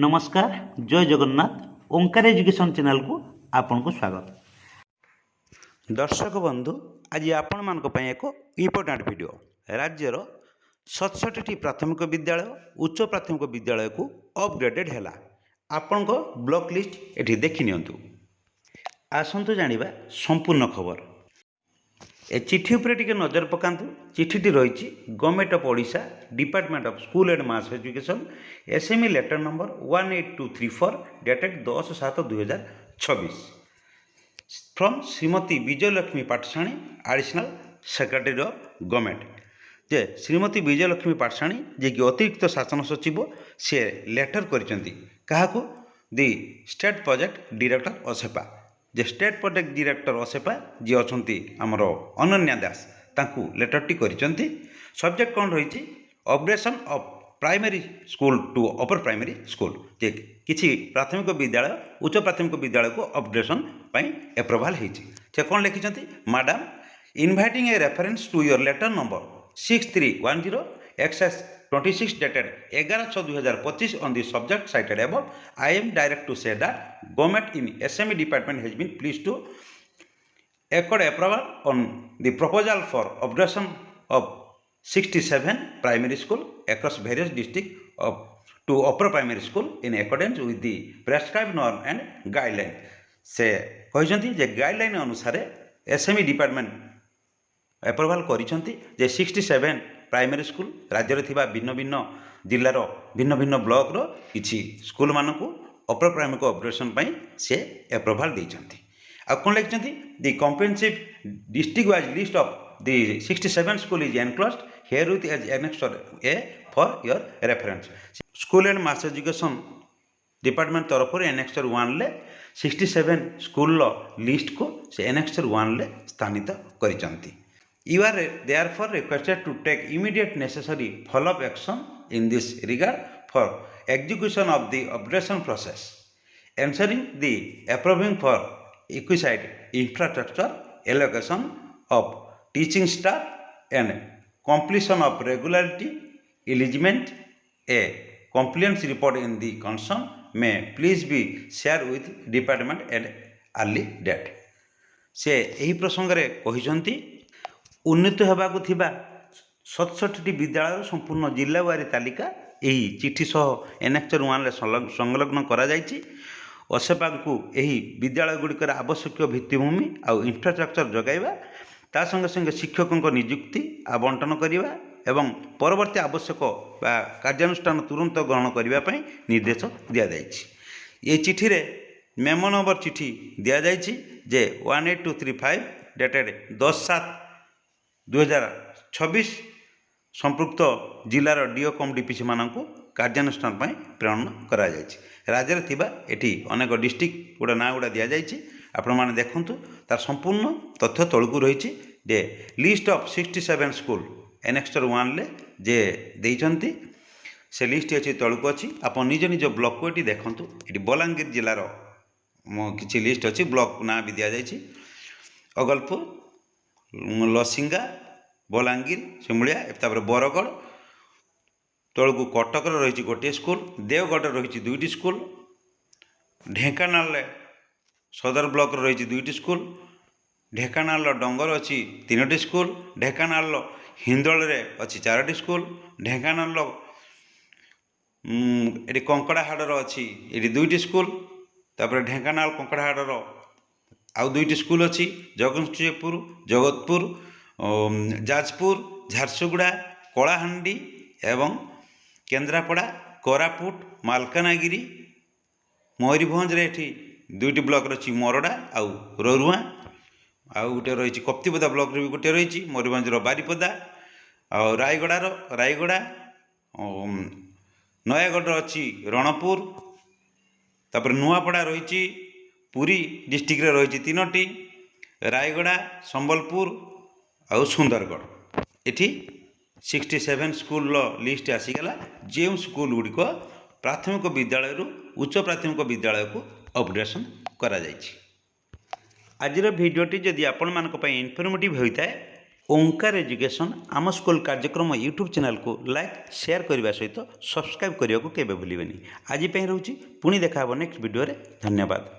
नमस्कार जय जगन्नाथ ओंकार education channel को आपन को स्वागत। दर्शक बंधु आज आपण मानक पय एक इम्पोर्टेंट वीडियो राज्यर 67टी प्राथमिक विद्यालय उच्च प्राथमिक विद्यालय को अपग्रेडेड हैला। आपण को ब्लॉक लिस्ट एठी देखि नियंतु। आसंतु जानिबा संपूर्ण खबर। ए चिठी उपरे टिके नजर पकांतु। चिठीटी रही government of Odisha department of school and mass education SME letter number 18234 dated 10/7/2026 from Shrimati Vijayalakshmi Pathashani additional secretary of government. जे श्रीमती विजयलक्ष्मी पाठशाणी जे कि अतिरिक्त शासन सचिव से लेटर करिसेंती काहाकू the state project director OSEPA जे स्टेट प्रोजेक्ट डायरेक्टर असेपा जी अच्छी आमर अनन्या दास तांकू लेटरटी करिसेंती। सब्जेक्ट कौन रही upgradation of primary school to upper primary school जे किसी प्राथमिक विद्यालय उच्च प्राथमिक विद्यालय को अपग्रेडेशन पई अप्रूवल होईछि। से कौन लिखिसेंती madam inviting a reference to your letter number 6310 XS 26 dated 11/6/2025 on the subject cited above. I am direct to say that government in SME department has been pleased to accord approval on the proposal for upgradation of 67 primary school across various districts of to upper primary school in accordance with the prescribed norm and guideline. से कहते जे guideline अनुसार SME department approval करिसेंती जे 67 primary school राज्य में भिन्न भिन्न जिलार भिन्न भिन्न block रो किछि स्कूल मानक अपर प्राइमरी अपग्रेडेशन से अप्रूवल देइछंती। आ कोन लिखिसेंती the comprehensive district wise list of the 67 school is enclosed herewith as annexure A for your reference. School and mass education department तरफ एनेक्सर 1 ले 67 स्कूल लिस्ट को से एनेक्सर 1 ले स्थानित करिसेंती। You are therefore requested to take immediate necessary follow-up action in this regard for execution of the upgradation process, ensuring the approving for requisite infrastructure, allocation of teaching staff, and completion of regularity eligibility. A compliance report in the concern may please be shared with department at early date. से यही प्रसंग रे कहिसंती उन्नीत होबाकु थिबा 67टी विद्यालय संपूर्ण जिल्लावारी तालिका यही चिठी सह एनेक्चर 1 संलग्न करा जायछि। असेपा को यही विद्यालय गुड़िकर आवश्यक भित्तिभूमि आउ इंफ्रास्ट्रक्चर जगाइबा ता संगे संगे शिक्षकों नियुक्ति आवंटन करिबा एवं परवर्ती आवश्यक बा कार्यानुष्ठान तुरंत ग्रहण करिबा पई निर्देश दिया जायछि। ये चिठी रे मेमो नंबर चिठी दिया जायछि जे 18235 डेटेड 10/7/2026 संपृक्त जिलार डीओ कम डीपीसी मानक कार्यानुष्ठान प्रेरण करा जायछि। राज्य में थिबा एठी अनेक डिस्ट्रिक्ट गुड़ा ना गुड़ा दि जायछि। आपण माने देखंतु तार संपूर्ण तथ्य तळकु रहिछि जे लिस्ट ऑफ 67 स्कूल एनेक्सर 1 ले जे देइछंती से लिस्ट अछि तळकु अछि। आपण निज निज ब्लॉक को एठी देखंतु। एठी बलांगीर जिलार किछि लिस्ट अछि ब्लॉक ना भी दि जायछि। अगलपुर लसिंगा बलांगीर सिमुलिया तापर बरगढ़ तलकू कटक रही गोटे स्कूल देवगढ़ रही 2टी स्कूल ढेंकानाल सदर ब्लॉक रही 2टी स्कूल ढेंकानाल डंगर अच्छी 3टी स्कूल ढेंकानाल हिंदोल अच्छी 4टी स्कूल ढेंकानाल ये कंकड़ाहाड़ अच्छी ये 2टी स्कूल तापर ढेंकानाल कंकड़ाहाड़ आउ 2टी स्कूल अच्छी जगतसिंहपुर जगतपुर जाजपुर झारसुगुड़ा कलाहांडी एवं केन्द्रापड़ा कोरापुट मालकानगिरी मयूरभंज रे एठी 2टी ब्लॉक रही मोरडा आउ रोरुआ आउ गोटे रही कप्तिपदा ब्लॉक रे भी गोटे रही मयूरभंज बारीपदा आउ रायगड़ा नयागढ़ अच्छी रणपुर तापर नुआपड़ा रही पुरी डिस्ट्रिक्ट रे रही 3टी रायगड़ा संबलपुर आउ सुंदरगढ़ एठी 67 स्कूल लिस्ट आसीगला जो स्कूल गुड़िक प्राथमिक विद्यालय रु उच्च प्राथमिक विद्यालय को अपग्रेडेशन करा जायछि। आजिर भिडियोटी जदि आपण मानक पई इनफॉर्मेटिव होइताय ओंकार एजुकेशन आम स्कूल कार्यक्रम यूट्यूब चैनल को लाइक शेयर करने सहित सब्सक्राइब करने को केवे भूलें। आज रोचे पुणी देखा नेक्स्ट वीडियो रे। धन्यवाद।